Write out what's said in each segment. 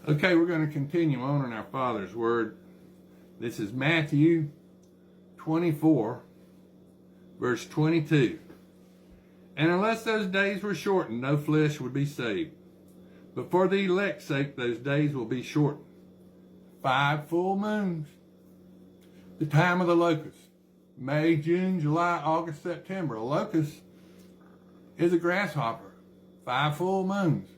Okay, we're going to continue on in our Father's Word. This is Matthew 24, verse 22. And unless those days were shortened, no flesh would be saved. But for the elect's sake, those days will be shortened. 5 full moons. The time of the locust. May, June, July, August, September. A locust is a grasshopper. 5 full moons.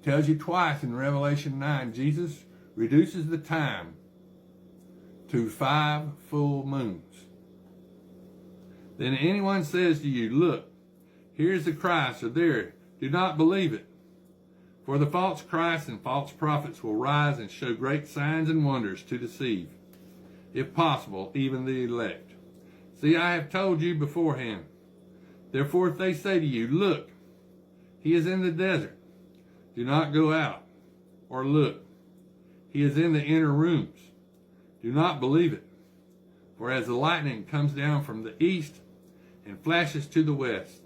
Tells you twice in Revelation 9, Jesus reduces the time to 5 full moons. Then anyone says to you, look, here's the Christ, or there, do not believe it. For the false Christ and false prophets will rise and show great signs and wonders to deceive, if possible, even the elect. See, I have told you beforehand. Therefore, if they say to you, look, he is in the desert, do not go out, or look, he is in the inner rooms. Do not believe it. For as the lightning comes down from the east and flashes to the west,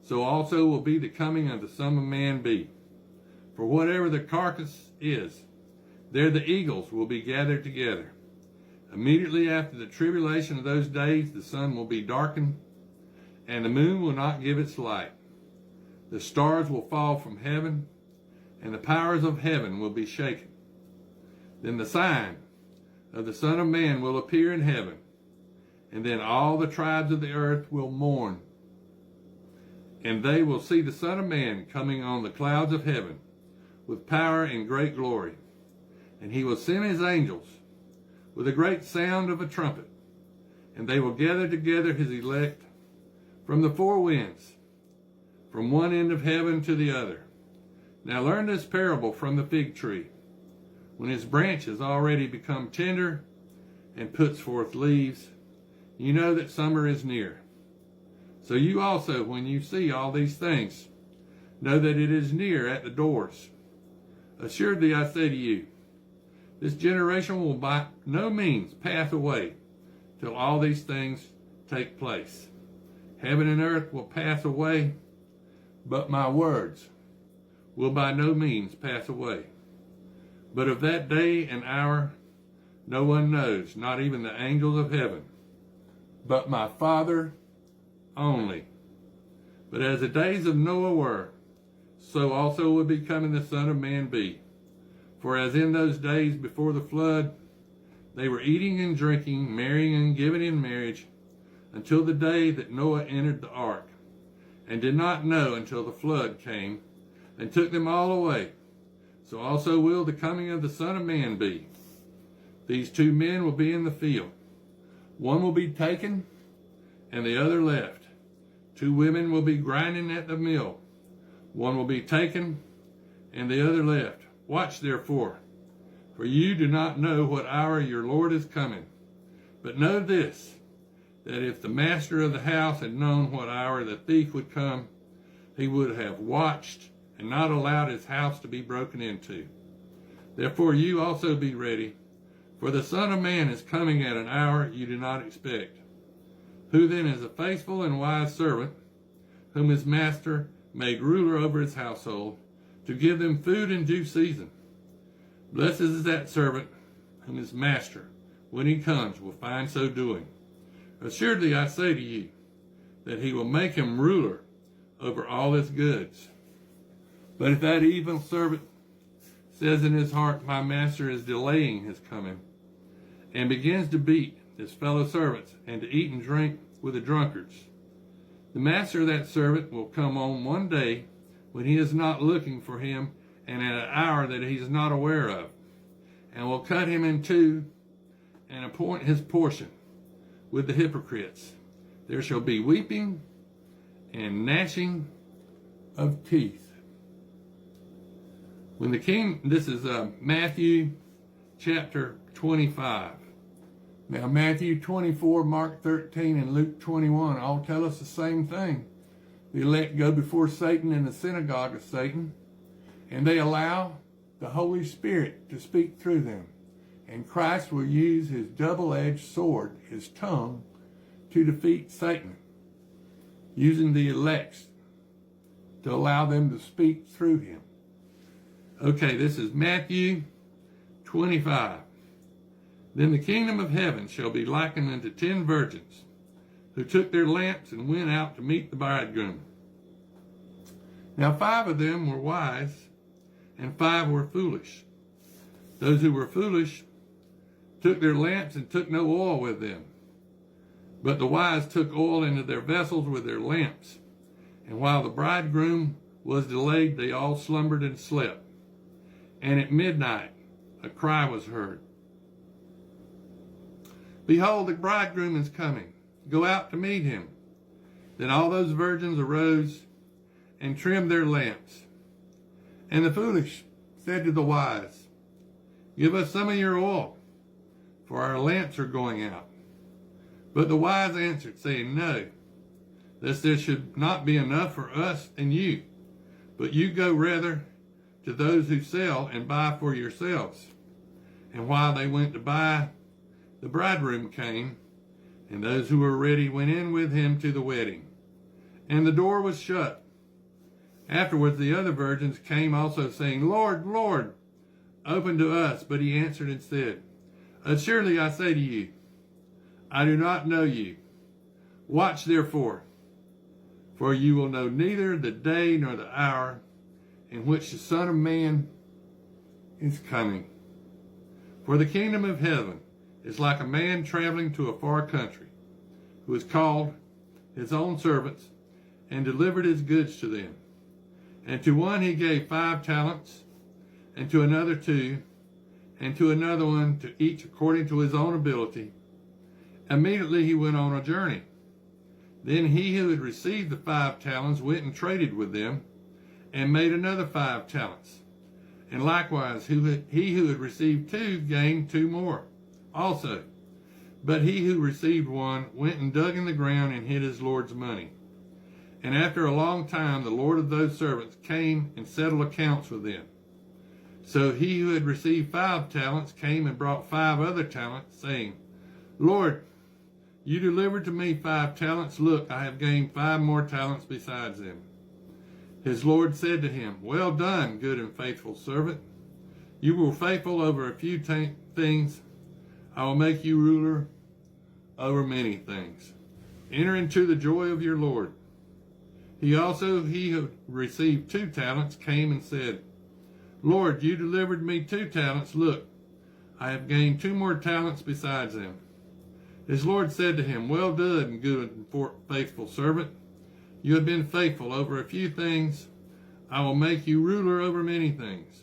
so also will be the coming of the Son of Man be. For whatever the carcass is, there the eagles will be gathered together. Immediately after the tribulation of those days, the sun will be darkened, and the moon will not give its light. The stars will fall from heaven, and the powers of heaven will be shaken. Then the sign of the Son of Man will appear in heaven, and then all the tribes of the earth will mourn. And they will see the Son of Man coming on the clouds of heaven with power and great glory. And he will send his angels with a great sound of a trumpet, and they will gather together his elect from the 4 winds, from one end of heaven to the other. Now learn this parable from the fig tree. When its branch has already become tender and puts forth leaves, you know that summer is near. So you also, when you see all these things, know that it is near at the doors. Assuredly I say to you, this generation will by no means pass away till all these things take place. Heaven and earth will pass away, but my words will by no means pass away. But of that day and hour no one knows, not even the angels of heaven, but my Father only. But as the days of Noah were, so also will be coming the Son of Man be. For as in those days before the flood, they were eating and drinking, marrying and giving in marriage, until the day that Noah entered the ark, and did not know until the flood came and took them all away. So also will the coming of the Son of Man be. These 2 men will be in the field. One will be taken, and the other left. 2 women will be grinding at the mill. One will be taken, and the other left. Watch therefore, for you do not know what hour your Lord is coming. But know this, that if the master of the house had known what hour the thief would come, he would have watched and not allowed his house to be broken into. Therefore you also be ready, for the Son of Man is coming at an hour you do not expect. Who then is a faithful and wise servant, whom his master made ruler over his household, to give them food in due season? Blessed is that servant whom his master, when he comes, will find so doing. Assuredly I say to you, that he will make him ruler over all his goods. But if that evil servant says in his heart, my master is delaying his coming, and begins to beat his fellow servants and to eat and drink with the drunkards, the master of that servant will come on one day when he is not looking for him, and at an hour that he is not aware of, and will cut him in 2 and appoint his portion with the hypocrites. There shall be weeping and gnashing of teeth. When the king, this is Matthew chapter 25. Now Matthew 24, Mark 13, and Luke 21 all tell us the same thing. The elect go before Satan in the synagogue of Satan, and they allow the Holy Spirit to speak through them. And Christ will use his double-edged sword, his tongue, to defeat Satan, using the elect to allow them to speak through him. Okay, this is Matthew 25. Then the kingdom of heaven shall be likened unto 10 virgins, who took their lamps and went out to meet the bridegroom. Now 5 of them were wise, and 5 were foolish. Those who were foolish took their lamps and took no oil with them. But the wise took oil into their vessels with their lamps. And while the bridegroom was delayed, they all slumbered and slept. And at midnight a cry was heard, Behold, the bridegroom is coming. Go out to meet him. Then all those virgins arose and trimmed their lamps. And the foolish said to the wise, Give us some of your oil, for our lamps are going out. But the wise answered, saying, No, lest there should not be enough for us and you. But you go rather to those who sell and buy for yourselves. And while they went to buy, the bridegroom came, and those who were ready went in with him to the wedding. And the door was shut. Afterwards the other virgins came also, saying, Lord, Lord, open to us. But he answered and said, Assuredly I say to you, I do not know you. Watch therefore, for you will know neither the day nor the hour in which the Son of Man is coming. For the kingdom of heaven is like a man traveling to a far country, who has called his own servants and delivered his goods to them. And to one he gave 5 talents, and to another 2, and to another one to each according to his own ability. Immediately he went on a journey. Then he who had received the 5 talents went and traded with them, and made another 5 talents. And likewise he who had received 2 gained 2 more also. But he who received 1 went and dug in the ground and hid his Lord's money. And after a long time the Lord of those servants came and settled accounts with them. So he who had received 5 talents came and brought 5 other talents, saying, Lord, you delivered to me 5 talents. Look, I have gained 5 more talents besides them. His Lord said to him, Well done, good and faithful servant. You were faithful over a few things. I will make you ruler over many things. Enter into the joy of your Lord. He who received 2 talents came and said, Lord, you delivered me 2 talents. Look, I have gained 2 more talents besides them. His Lord said to him, Well done, good and faithful servant. You have been faithful over a few things. I will make you ruler over many things.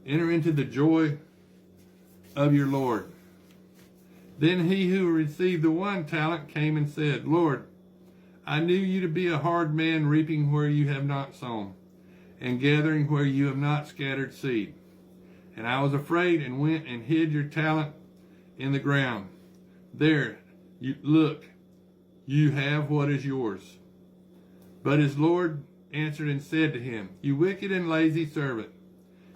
Enter into the joy of your Lord. Then he who received the 1 talent came and said, Lord, I knew you to be a hard man, reaping where you have not sown, and gathering where you have not scattered seed. And I was afraid and went and hid your talent in the ground. There, look, you have what is yours. But his Lord answered and said to him, You wicked and lazy servant,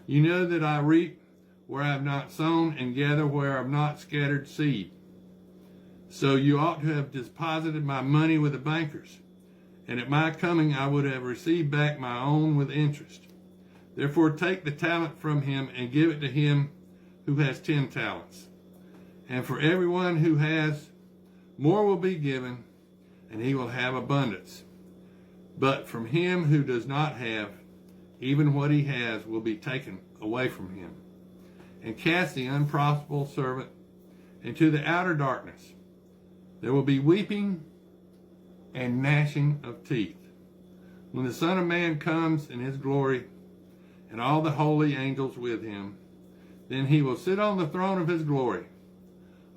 you know that I reap where I have not sown and gather where I have not scattered seed. So you ought to have deposited my money with the bankers, and at my coming I would have received back my own with interest. Therefore take the talent from him and give it to him who has 10 talents. And for everyone who has, more will be given, and he will have abundance. But from him who does not have, even what he has will be taken away from him. And cast the unprofitable servant into the outer darkness. There will be weeping and gnashing of teeth, when the Son of Man comes in his glory, and all the holy angels with him. Then he will sit on the throne of his glory.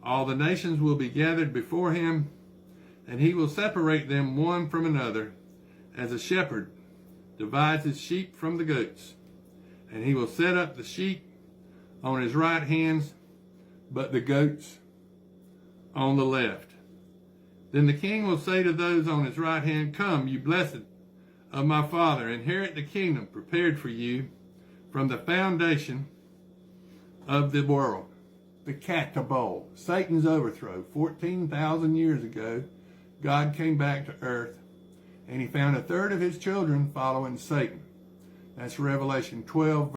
All the nations will be gathered before him, and he will separate them one from another, as a shepherd divides his sheep from the goats. And he will set up the sheep on his right hand, but the goats on the left. Then the king will say to those on his right hand, Come, you blessed of my Father, inherit the kingdom prepared for you from the foundation of the world. The Katabole, Satan's overthrow. 14,000 years ago, God came back to earth, and he found a third of his children following Satan. That's Revelation 12.